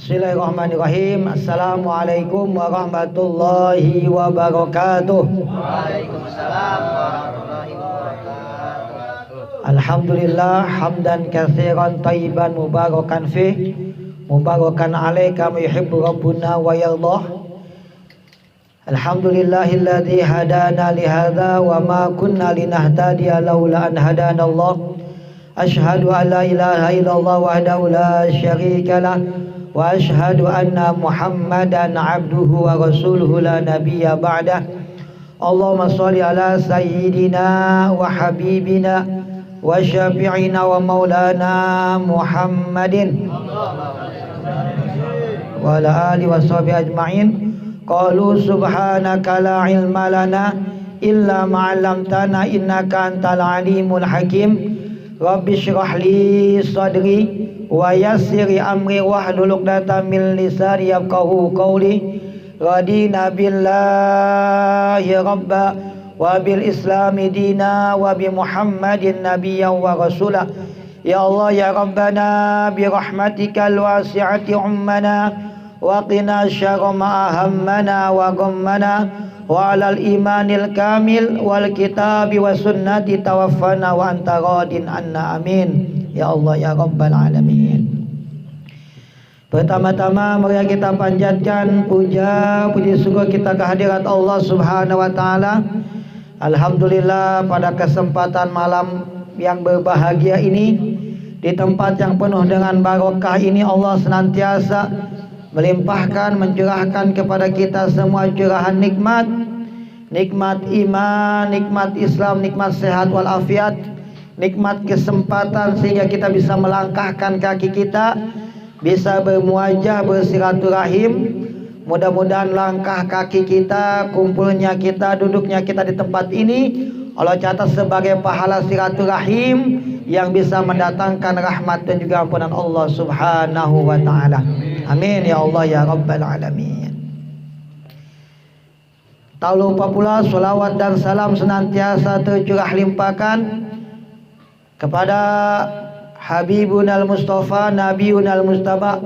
Bismillahirrahmanirrahim. Assalamualaikum warahmatullahi wabarakatuh. Waalaikumsalam warahmatullahi wabarakatuh. Alhamdulillah hamdan katsiran thayyiban mubarakan fih mubarakan alaih kama yuhibbu rabbuna wa yardah. Alhamdulillahilladzi hadana li hadza wa ma kunna linahtadiya laula an hadana Allah. Asyhadu an la ilaha illallah wahdahu la syarika lah wa asyhadu anna Muhammadan abduhu wa rasuluhu la nabiyya ba'dah. Allahumma shalli ala sayyidina wa habibina wa syafi'ina wa maulana Muhammadin wa ala alihi wa sahbihi ajma'in. Qalu subhanaka la ilma lana illa ma 'allamtana innaka antal alimul hakim. Rabbi shrah li sadri wa yassir amri wahlul 'uqdatam min lisani yafqahu qawli. Radina billahi rabba wa bil islami dina wa bi Muhammadin nabiyyan wa rasula. Ya Allah ya Rabbana bi rahmatikal wasi'ati ummana wa qina syarra ma ahammana wa ghammana wa alal imanil kamil wal kitabi wa sunnati tawaffana wa anta radin anna amin ya Allah ya rabbal alamin. Pertama-tama mari kita panjatkan puji syukur kita kehadirat Allah Subhanahu wa taala. Alhamdulillah pada kesempatan malam yang berbahagia ini, di tempat yang penuh dengan barokah ini, Allah senantiasa melimpahkan, mencurahkan kepada kita semua curahan nikmat, nikmat iman, nikmat Islam, nikmat sehat walafiat, nikmat kesempatan sehingga kita bisa melangkahkan kaki kita, bisa bermuajah, bersilaturahim. Mudah-mudahan langkah kaki kita, kumpulnya kita, duduknya kita di tempat ini Allah catat sebagai pahala silaturahim yang bisa mendatangkan rahmat dan juga ampunan Allah Subhanahu wa taala. Amin ya Allah ya rabbal alamin. Tak lupa pula salawat dan salam senantiasa tercurah limpahkan kepada Habibunal Mustafa, Nabiunal Mustaba,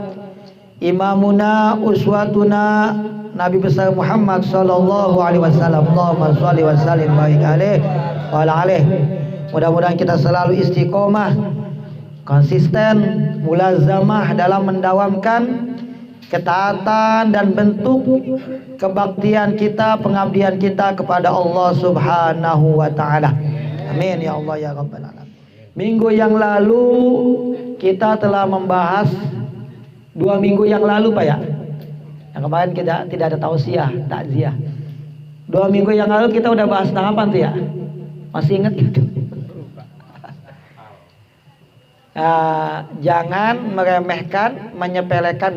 Imamuna, Uswatuna, Nabi besar Muhammad sallallahu alaihi wasallam. Allahumma shalli wa sallim baik alaih wa ala alaih. Mudah-mudahan kita selalu istiqomah, konsisten, mulazamah dalam mendawamkan ketaatan dan bentuk kebaktian kita, pengabdian kita kepada Allah Subhanahu wa taala. Amin ya Allah ya rabbal alamin. Minggu yang lalu kita telah membahas 2 minggu yang lalu Pak ya. Yang kemarin kita tidak ada tausiah, takziah. 2 minggu yang lalu kita udah bahas tentang apa tuh ya? Masih ingat gitu? Jangan meremehkan, menyepelekan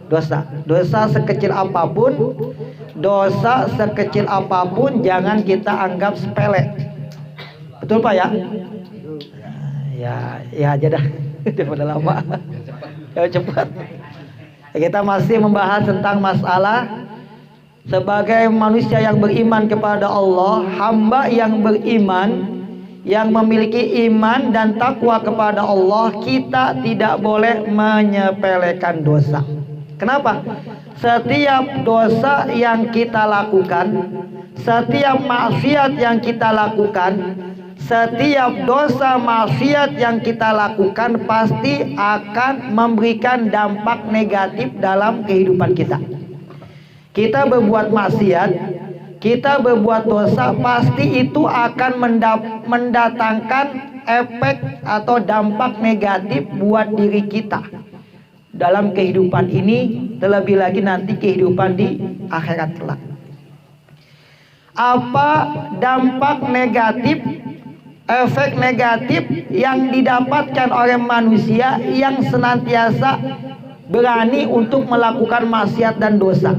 dosa. Dosa sekecil apapun, jangan kita anggap sepele. Betul Pak ya? Ya aja dah. Udah lama. Ya cepat. Kita masih membahas tentang masalah sebagai manusia yang beriman kepada Allah, hamba yang beriman, yang memiliki iman dan takwa kepada Allah, kita tidak boleh menyepelekan dosa. Kenapa? Setiap dosa yang kita lakukan, setiap maksiat yang kita lakukan, setiap dosa maksiat yang kita lakukan pasti akan memberikan dampak negatif dalam kehidupan kita. Kita berbuat maksiat, kita berbuat dosa, pasti itu akan mendatangkan efek atau dampak negatif buat diri kita dalam kehidupan ini, terlebih lagi nanti kehidupan di akhirat kelak. Apa dampak negatif, efek negatif yang didapatkan oleh manusia yang senantiasa berani untuk melakukan maksiat dan dosa?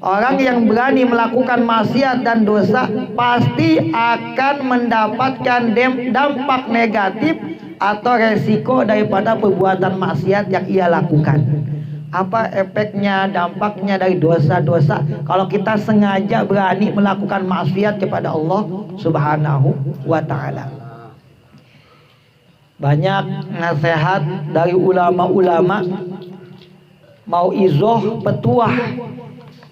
Orang yang berani melakukan maksiat dan dosa pasti akan mendapatkan dampak negatif atau resiko daripada perbuatan maksiat yang ia lakukan. Apa efeknya, dampaknya dari dosa-dosa kalau kita sengaja berani melakukan maksiat kepada Allah Subhanahu wa taala? Banyak nasihat dari ulama-ulama mauizah, petuah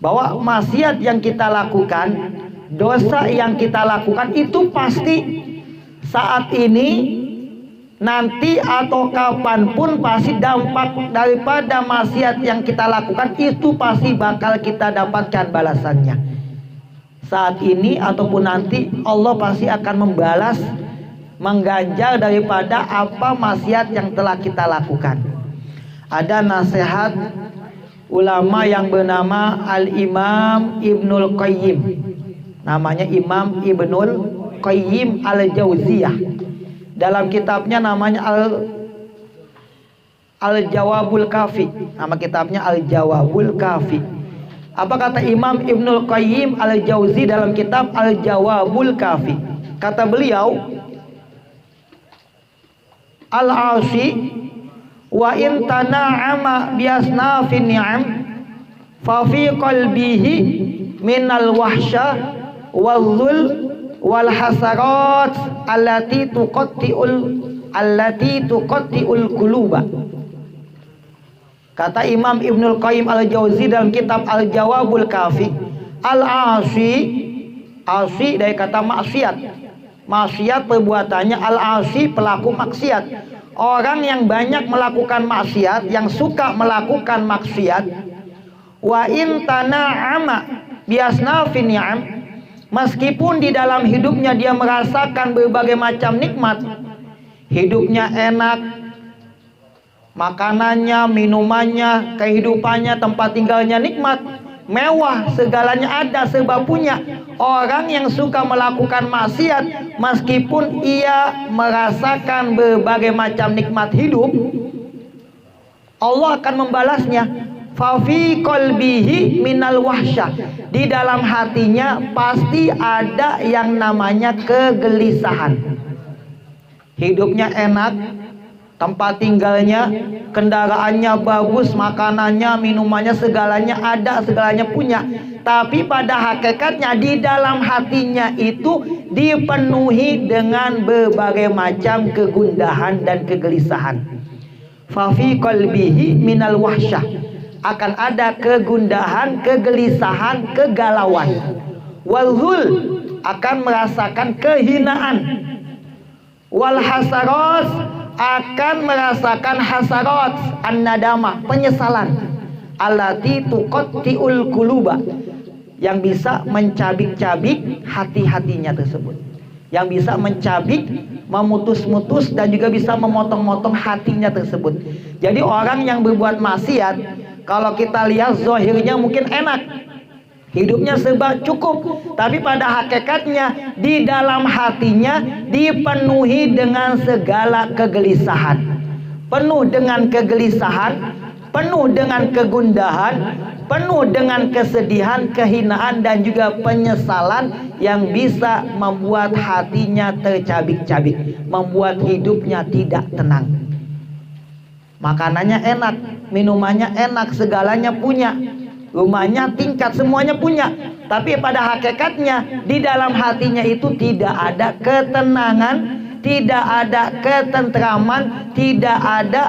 bahwa maksiat yang kita lakukan, dosa yang kita lakukan itu pasti saat ini, nanti atau kapanpun pasti dampak daripada maksiat yang kita lakukan itu pasti bakal kita dapatkan balasannya. Saat ini ataupun nanti Allah pasti akan membalas, mengganjar daripada apa maksiat yang telah kita lakukan. Ada nasihat ulama yang bernama Al-Imam Ibnul Qayyim. Namanya Imam Ibnul Qayyim Al-Jauziyah. Dalam kitabnya namanya Al-Jawabul Kafi. Nama kitabnya Al-Jawabul Kafi. Apa kata Imam Ibnul Qayyim Al-Jauzi dalam kitab Al-Jawabul Kafi? Kata beliau, al-asi wa in tana'ama biasnafin ni'am fa fi qalbihi minal wahsya wal-dhul wal hasarat allati tuqatti'ul quluba. Kata Imam Ibnul Qayyim Al-Jauzi dalam kitab Al-Jawabul Kafi, al-asi, asi dari kata maksiat. Maksiat perbuatannya, al-asi pelaku maksiat. Orang yang banyak melakukan maksiat, yang suka melakukan maksiat, wa in tana'ama biasnafin ni'am, meskipun di dalam hidupnya dia merasakan berbagai macam nikmat, hidupnya enak, makanannya, minumannya, kehidupannya, tempat tinggalnya nikmat, mewah, segalanya ada, serba punya. Orang yang suka melakukan maksiat, meskipun ia merasakan berbagai macam nikmat hidup, Allah akan membalasnya. Fafi qalbihi minal wahsyah, di dalam hatinya pasti ada yang namanya kegelisahan. Hidupnya enak, tempat tinggalnya, kendaraannya bagus, makanannya, minumannya, segalanya ada, segalanya punya. Tapi pada hakikatnya di dalam hatinya itu dipenuhi dengan berbagai macam kegundahan dan kegelisahan. Fafi qalbihi minal wahsyah, akan ada kegundahan, kegelisahan, kegalauan. Walhul, akan merasakan kehinaan. Wal hasarat, akan merasakan hasarat, an-nadamah, penyesalan. Allati tuqatti'ul quluba, yang bisa mencabik-cabik hati-hatinya tersebut, yang bisa mencabik, memutus-mutus, dan juga bisa memotong-motong hatinya tersebut. Jadi orang yang berbuat maksiat, kalau kita lihat zahirnya mungkin enak, hidupnya serba cukup, tapi pada hakikatnya di dalam hatinya dipenuhi dengan segala kegelisahan, penuh dengan kegelisahan, penuh dengan kegundahan, penuh dengan kesedihan, kehinaan, dan juga penyesalan yang bisa membuat hatinya tercabik-cabik, membuat hidupnya tidak tenang. Makanannya enak, minumannya enak, segalanya punya, rumahnya tingkat, semuanya punya, tapi pada hakikatnya di dalam hatinya itu tidak ada ketenangan, tidak ada ketentraman, tidak ada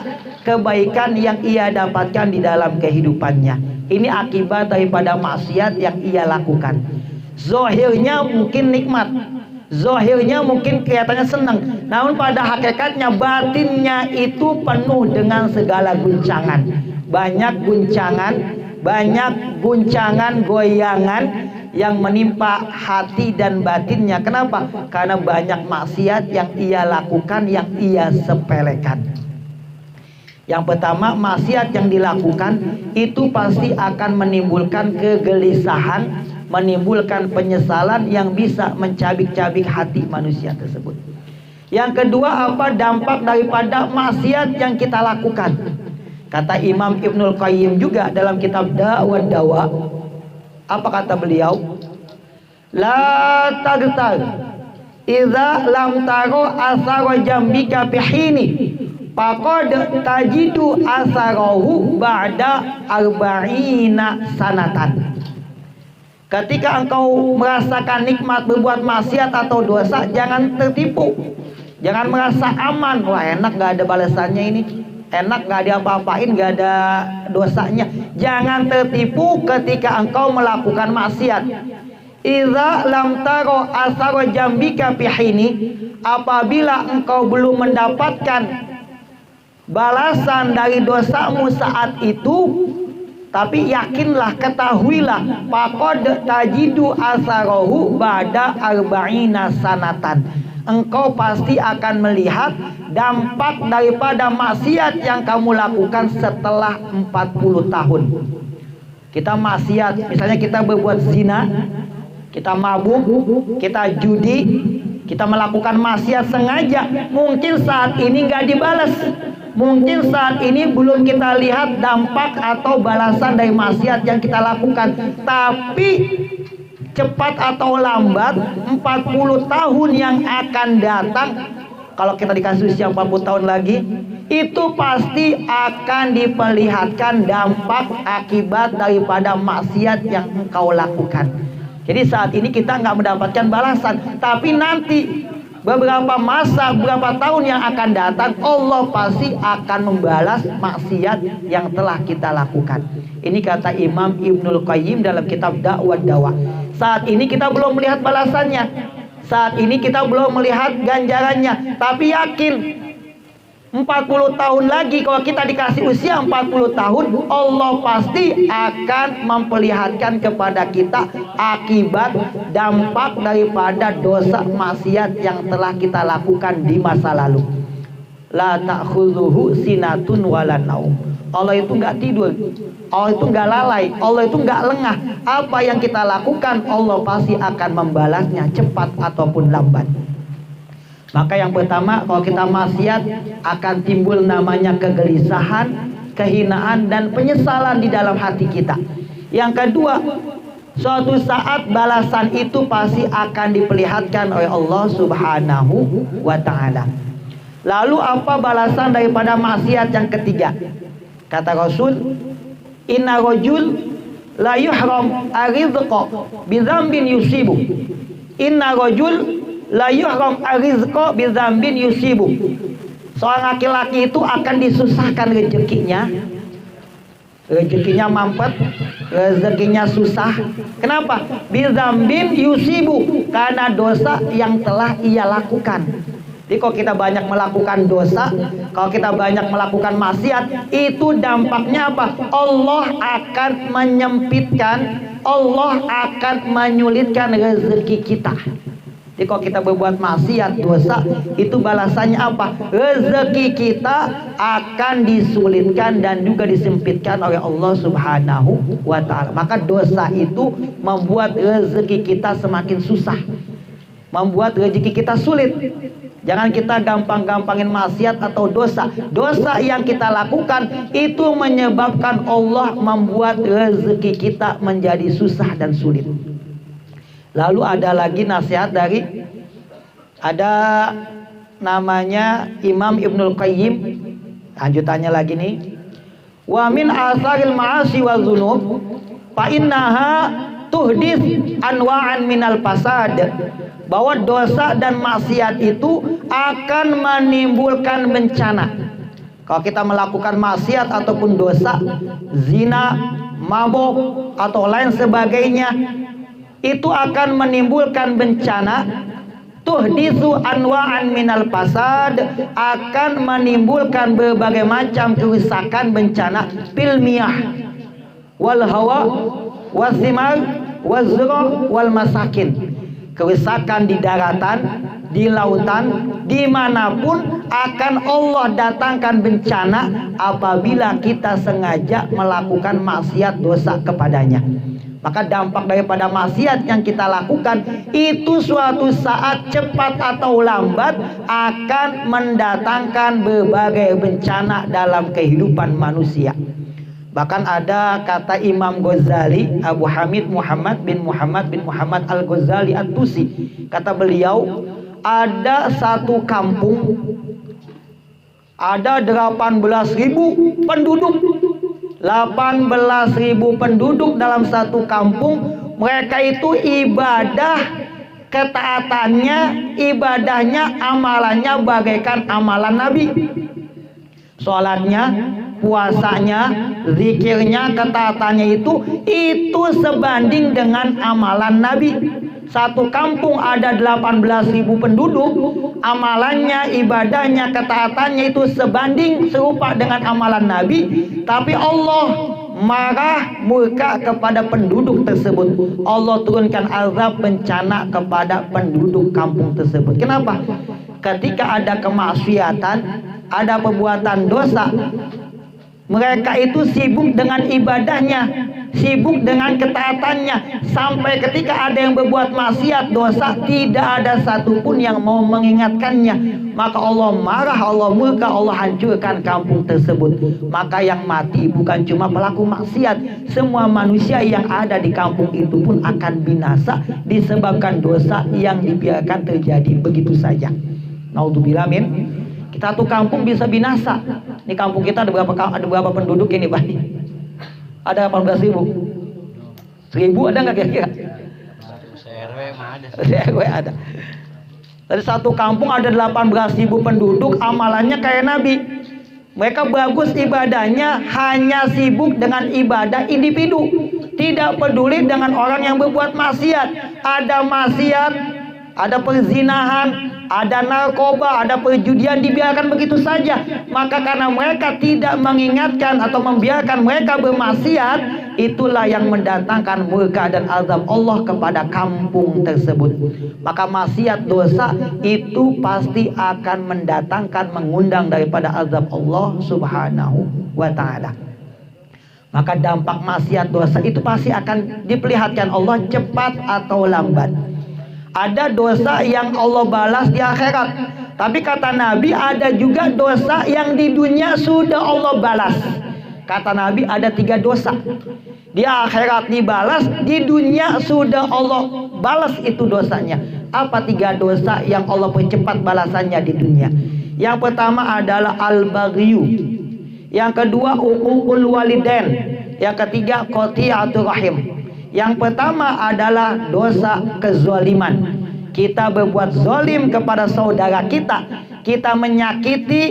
kebaikan yang ia dapatkan di dalam kehidupannya. Ini akibat daripada maksiat yang ia lakukan. Zahirnya mungkin nikmat, zahirnya mungkin kelihatannya senang, namun pada hakikatnya batinnya itu penuh dengan segala guncangan. Banyak guncangan, banyak guncangan, goyangan yang menimpa hati dan batinnya. Kenapa? Karena banyak maksiat yang ia lakukan, yang ia sepelekan. Yang pertama, maksiat yang dilakukan itu pasti akan menimbulkan kegelisahan, menimbulkan penyesalan yang bisa mencabik-cabik hati manusia tersebut. Yang kedua, apa dampak daripada maksiat yang kita lakukan? Kata Imam Ibnul Qayyim juga dalam kitab Da'wa Dawa, apa kata beliau? La tagtar idza lam taro asara jambika bihini faqad tajidu asarahu ba'da arba'ina sanatan. Ketika engkau merasakan nikmat berbuat maksiat atau dosa, jangan tertipu, jangan merasa aman. Wah, enak, gak ada balasannya ini. enak, nggak ada apa-apain, nggak ada dosanya. Jangan tertipu ketika engkau melakukan maksiat. Idza lam taro asaro jambika fihini, apabila engkau belum mendapatkan balasan dari dosamu saat itu, tapi yakinlah, ketahuilah, faqad tajidu asarohu ba'da arba'ina sanatan. Engkau pasti akan melihat dampak daripada maksiat yang kamu lakukan setelah 40 tahun. Kita maksiat, misalnya kita berbuat zina, kita mabuk, kita judi, kita melakukan maksiat sengaja. Mungkin saat ini nggak dibalas, mungkin saat ini belum kita lihat dampak atau balasan dari maksiat yang kita lakukan. Tapi cepat atau lambat 40 tahun yang akan datang, kalau kita dikasih usia 40 tahun lagi, itu pasti akan diperlihatkan dampak akibat daripada maksiat yang engkau lakukan. Jadi saat ini kita nggak mendapatkan balasan, tapi nanti beberapa masa, beberapa tahun yang akan datang, Allah pasti akan membalas maksiat yang telah kita lakukan. Ini kata Imam Ibnul Qayyim dalam kitab Da'wat Dawa. Saat ini kita belum melihat balasannya, saat ini kita belum melihat ganjarannya, tapi yakin 40 tahun lagi, kalau kita dikasih usia 40 tahun, Allah pasti akan memperlihatkan kepada kita akibat dampak daripada dosa maksiat yang telah kita lakukan di masa lalu. La ta'khudhuhu sinatun wala naum. Allah itu nggak tidur, Allah itu nggak lalai, Allah itu nggak lengah. Apa yang kita lakukan, Allah pasti akan membalasnya cepat ataupun lambat. Maka yang pertama, kalau kita maksiat akan timbul namanya kegelisahan, kehinaan, dan penyesalan di dalam hati kita. Yang kedua, suatu saat balasan itu pasti akan diperlihatkan oleh Allah Subhanahu wa ta'ala. Lalu apa balasan daripada maksiat yang ketiga? Kata Rasul, inna rajul la yuhram arizqa bizambin yusibu. Inna rajul la yuhram arizqa bizambin yusibu. Seorang laki-laki itu akan disusahkan rezekinya. Rezekinya mampet, rezekinya susah. Kenapa? Bizambin yusibu, karena dosa yang telah ia lakukan. Jadi kalau kita banyak melakukan dosa, kalau kita banyak melakukan maksiat, itu dampaknya apa? Allah akan menyempitkan, Allah akan menyulitkan rezeki kita. Jadi kalau kita berbuat maksiat, dosa, itu balasannya apa? Rezeki kita akan disulitkan dan juga disempitkan oleh Allah Subhanahu wa ta'ala. Maka dosa itu membuat rezeki kita semakin susah, membuat rezeki kita sulit. Jangan kita gampang-gampangin maksiat atau dosa. Dosa yang kita lakukan itu menyebabkan Allah membuat rezeki kita menjadi susah dan sulit. Lalu ada lagi nasihat dari, ada namanya Imam Ibnul Qayyim. Lanjutannya lagi nih. Wa min asaril ma'asi wa dzunub fa innaha tuhdis anwa'an minal fasad. Bahwa dosa dan maksiat itu akan menimbulkan bencana. Kalau kita melakukan maksiat ataupun dosa, zina, mabuk atau lain sebagainya, itu akan menimbulkan bencana. Tuhdisu anwa'an minal fasad, akan menimbulkan berbagai macam kerusakan, bencana fil miyah wal hawa wasimar wazra wal masakin. Kerusakan di daratan, di lautan, dimanapun akan Allah datangkan bencana apabila kita sengaja melakukan maksiat dosa kepadanya. Maka dampak daripada maksiat yang kita lakukan itu suatu saat cepat atau lambat akan mendatangkan berbagai bencana dalam kehidupan manusia. Bahkan ada kata Imam Ghazali, Abu Hamid Muhammad bin Muhammad Al-Ghazali At-Tusi. Kata beliau, ada satu kampung, ada 18.000 penduduk. 18.000 penduduk dalam satu kampung. Mereka itu ibadah, ketaatannya, ibadahnya, amalannya bagaikan amalan Nabi. sholatnya, puasanya, zikirnya, ketaatannya itu sebanding dengan amalan Nabi. Satu kampung ada 18.000 penduduk, amalannya, ibadahnya, ketaatannya itu sebanding serupa dengan amalan Nabi, tapi Allah marah murka kepada penduduk tersebut. Allah turunkan azab bencana kepada penduduk kampung tersebut. Kenapa? Ketika ada kemaksiatan, ada perbuatan dosa, mereka itu sibuk dengan ibadahnya, sibuk dengan ketaatannya, sampai ketika ada yang berbuat maksiat dosa, tidak ada satupun yang mau mengingatkannya. Maka Allah marah, Allah murka, Allah hancurkan kampung tersebut. Maka yang mati bukan cuma pelaku maksiat, semua manusia yang ada di kampung itu pun akan binasa disebabkan dosa yang dibiarkan terjadi begitu saja. Naudzubillah min. Satu kampung bisa binasa. Ini kampung kita ada berapa penduduk ini, Pak? Ada 18.000. 1.000 ada nggak kira-kira? Se-RW mah ada. Se-RW ada. Dari satu kampung ada 18.000 penduduk, amalannya kayak Nabi. Mereka bagus ibadahnya, hanya sibuk dengan ibadah individu, tidak peduli dengan orang yang berbuat maksiat. Ada maksiat, ada perzinahan, ada narkoba, ada perjudian, dibiarkan begitu saja. Maka karena mereka tidak mengingatkan atau membiarkan mereka bermaksiat, itulah yang mendatangkan murka dan azab Allah kepada kampung tersebut. Maka maksiat dosa itu pasti akan mendatangkan, mengundang daripada azab Allah Subhanahu wa ta'ala. Maka dampak maksiat dosa itu pasti akan diperlihatkan Allah cepat atau lambat. Ada dosa yang Allah balas di akhirat, tapi kata Nabi ada juga dosa yang di dunia sudah Allah balas. Kata Nabi ada 3 dosa, di akhirat dibalas, di dunia sudah Allah balas itu dosanya. Apa 3 dosa yang Allah percepat balasannya di dunia? Yang pertama adalah al-baghyu, yang kedua uququl walidain, yang ketiga qati'atur rahim. Yang pertama adalah dosa kezaliman. Kita berbuat zalim kepada saudara kita, kita menyakiti,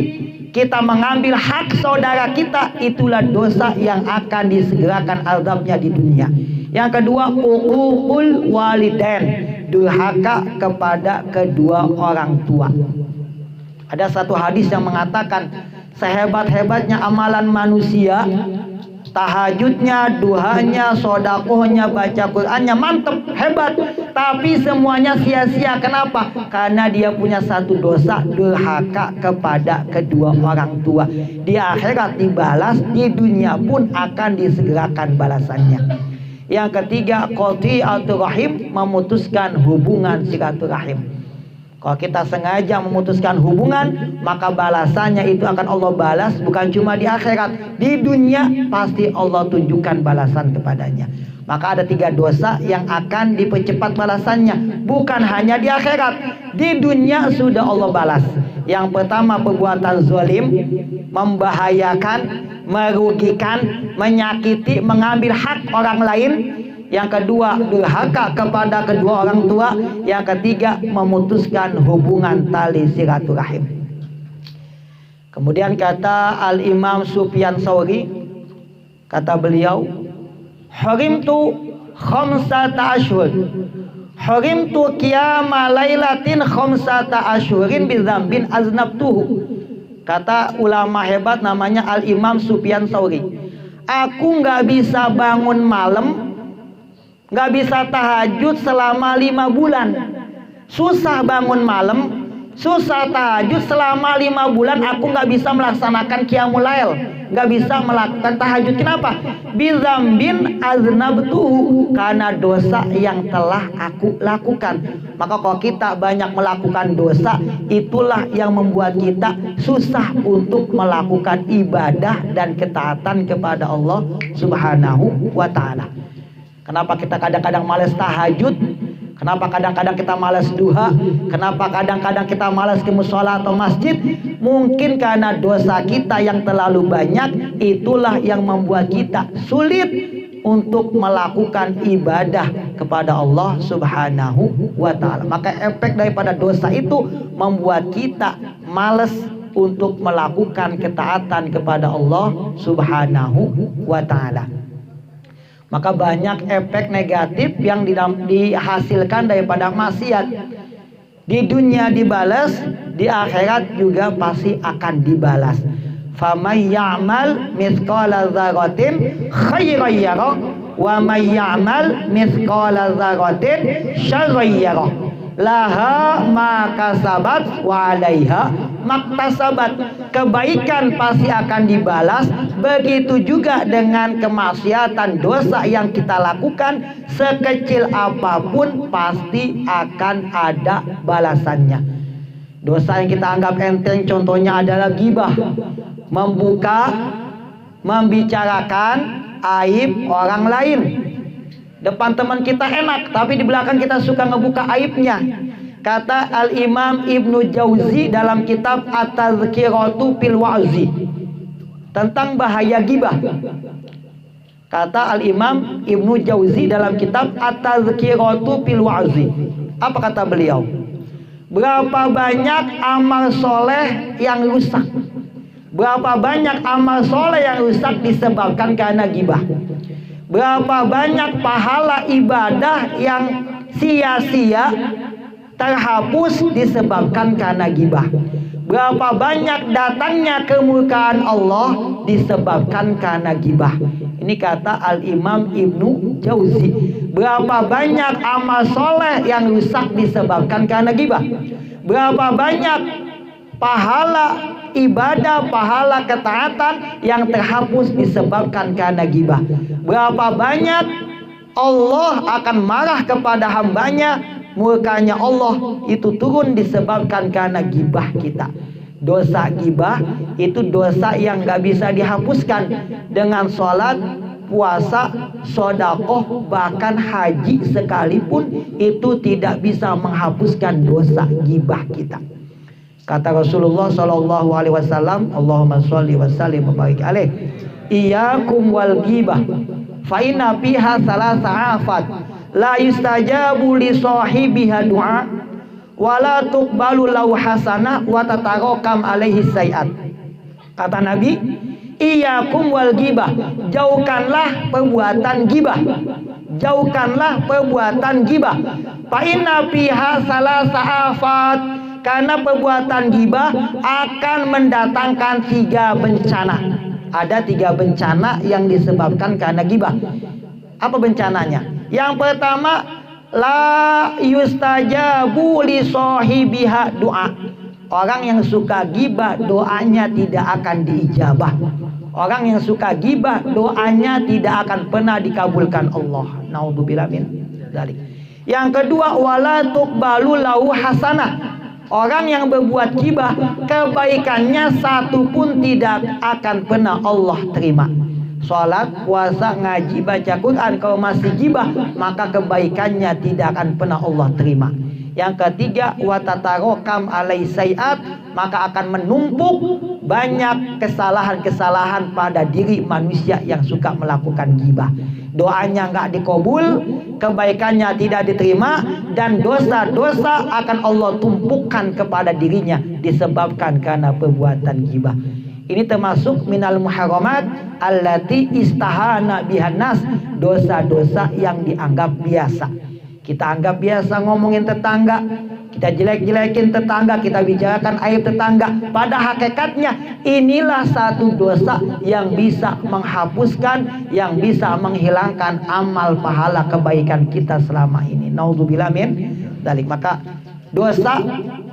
kita mengambil hak saudara kita, itulah dosa yang akan disegerakan azabnya di dunia. Yang kedua uququl walidain, durhaka kepada kedua orang tua. Ada satu hadis yang mengatakan sehebat-hebatnya amalan manusia, tahajudnya, duhanya, sodakohnya, baca Qur'annya mantep, hebat, tapi semuanya sia-sia. Kenapa? Karena dia punya satu dosa, durhaka kepada kedua orang tua. Di akhirat dibalas, di dunia pun akan disegerakan balasannya. Yang ketiga qati'atur rahim, memutuskan hubungan silaturahim. Kalau kita sengaja memutuskan hubungan, maka balasannya itu akan Allah balas, bukan cuma di akhirat, di dunia pasti Allah tunjukkan balasan kepadanya. Maka ada 3 dosa yang akan dipercepat balasannya, bukan hanya di akhirat, di dunia sudah Allah balas. Yang pertama perbuatan zalim, membahayakan, merugikan, menyakiti, mengambil hak orang lain. Yang kedua durhaka kepada kedua orang tua. Yang ketiga memutuskan hubungan tali silaturahim. Kemudian kata Al-Imam Sufyan Tsauri, kata beliau, harimtu khamsata ashhur, harimtu qiyama lailatin khamsata ashhurin bi dzambin aznabtuhu. Kata ulama hebat namanya Al-Imam Sufyan Tsauri, aku nggak bisa bangun malam, nggak bisa tahajud selama 5 bulan. Susah bangun malam, susah tahajud selama 5 bulan. Aku nggak bisa melaksanakan qiyamul lail, nggak bisa melakukan tahajud. Kenapa? Bizambin aznabtuhu, karena dosa yang telah aku lakukan. Maka kalau kita banyak melakukan dosa, itulah yang membuat kita susah untuk melakukan ibadah dan ketaatan kepada Allah Subhanahu wa ta'ala. Kenapa kita kadang-kadang malas tahajud? Kenapa kadang-kadang kita malas duha? Kenapa kadang-kadang kita malas ke mushola atau masjid? Mungkin karena dosa kita yang terlalu banyak, itulah yang membuat kita sulit untuk melakukan ibadah kepada Allah Subhanahu wa ta'ala. Maka efek daripada dosa itu membuat kita malas untuk melakukan ketaatan kepada Allah Subhanahu wa ta'ala. Maka banyak efek negatif yang dihasilkan daripada maksiat. Di dunia dibalas, di akhirat juga pasti akan dibalas. Faman ya'mal mithqala dzarratin khairan yarah wa man ya'mal mithqala dzarratin syarran yarah. Laha ma kasabat wa 'alaiha maktasabat. Kebaikan pasti akan dibalas, begitu juga dengan kemaksiatan, dosa yang kita lakukan sekecil apapun pasti akan ada balasannya. Dosa yang kita anggap enteng contohnya adalah ghibah, membuka, membicarakan aib orang lain. Depan teman kita enak, tapi di belakang kita suka ngebuka aibnya. Kata Al-Imam Ibnu Jauzi dalam kitab At-Tazkiratu fil Wa'zi tentang bahaya ghibah. Kata Al-Imam Ibnu Jauzi dalam kitab At-Tazkiratu fil Wa'zi. Apa kata beliau? Berapa banyak amal soleh yang rusak? Berapa banyak amal soleh yang rusak disebabkan karena ghibah? Berapa banyak pahala ibadah yang sia-sia terhapus disebabkan karena ghibah? Berapa banyak datangnya kemurkaan Allah disebabkan karena ghibah? Ini kata Al-Imam Ibnu Jauzi. Berapa banyak amal soleh yang rusak disebabkan karena ghibah? Berapa banyak pahala ibadah, pahala ketaatan yang terhapus disebabkan karena ghibah? Berapa banyak Allah akan marah kepada hambanya, murkanya Allah itu turun disebabkan karena ghibah kita. Dosa ghibah itu dosa yang gak bisa dihapuskan dengan sholat, puasa, sodakoh, bahkan haji sekalipun itu tidak bisa menghapuskan dosa ghibah kita. Kata Rasulullah Shallallahu Alaihi Wasallam, Allahumma sholli wa sallim wa barik alaih, iyyakum wal ghibah fa inna fiha salasa afat la yustajabu li sahibiha du'a wa la tuqbalu lahu hasanah wa tatarakam alaihi sayiat. Kata Nabi, iyyakum wal ghibah, jauhkanlah perbuatan ghibah, jauhkanlah perbuatan ghibah. Fa inna fiha salasa afat, karena perbuatan ghibah akan mendatangkan 3 bencana. Ada 3 bencana yang disebabkan karena ghibah. Apa bencananya? Yang pertama, la yustajabu li sahibiha du'a. Orang yang suka ghibah doanya tidak akan diijabah. Orang yang suka ghibah doanya tidak akan pernah dikabulkan Allah. Naudzubillah min dzalik. Yang kedua, wala tuqbalu lahu hasanah. Orang yang berbuat ghibah, kebaikannya satu pun tidak akan pernah Allah terima. Sholat, puasa, ngaji, baca Quran, kalau masih ghibah, maka kebaikannya tidak akan pernah Allah terima. Yang ketiga, watatarokam alai sayiat, maka akan menumpuk banyak kesalahan-kesalahan pada diri manusia yang suka melakukan ghibah. Doanya nggak dikabul, kebaikannya tidak diterima, dan dosa-dosa akan Allah tumpukan kepada dirinya disebabkan karena perbuatan ghibah. Ini termasuk minal muharramat allati istahana bihan nas, dosa-dosa yang dianggap biasa. Kita anggap biasa ngomongin tetangga, kita jelek-jelekin tetangga, kita bicarakan aib tetangga. Pada hakikatnya inilah satu dosa yang bisa menghapuskan, yang bisa menghilangkan amal pahala kebaikan kita selama ini. Naudzubillah min dzalik. Maka dosa,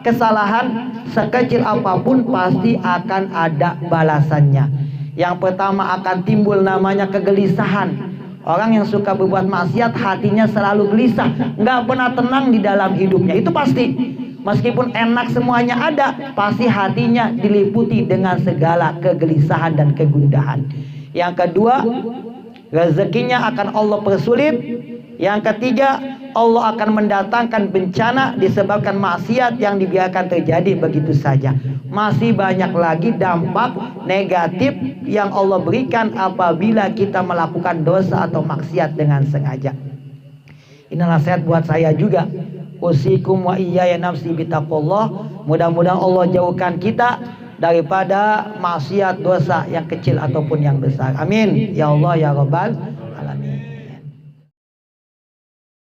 kesalahan sekecil apapun pasti akan ada balasannya. Yang pertama akan timbul namanya kegelisahan. Orang yang suka berbuat maksiat hatinya selalu gelisah, nggak pernah tenang di dalam hidupnya. Itu pasti. Meskipun enak semuanya ada, pasti hatinya diliputi dengan segala kegelisahan dan kegundahan. Yang kedua, rezekinya akan Allah persulit. Yang ketiga, Allah akan mendatangkan bencana disebabkan maksiat yang dibiarkan terjadi begitu saja. Masih banyak lagi dampak negatif yang Allah berikan apabila kita melakukan dosa atau maksiat dengan sengaja. Ini nasihat buat saya juga. Usikum wa iyaya nafsi bitaqullah. Mudah-mudahan Allah jauhkan kita daripada maksiat dosa yang kecil ataupun yang besar. Amin ya Allah ya Rabbal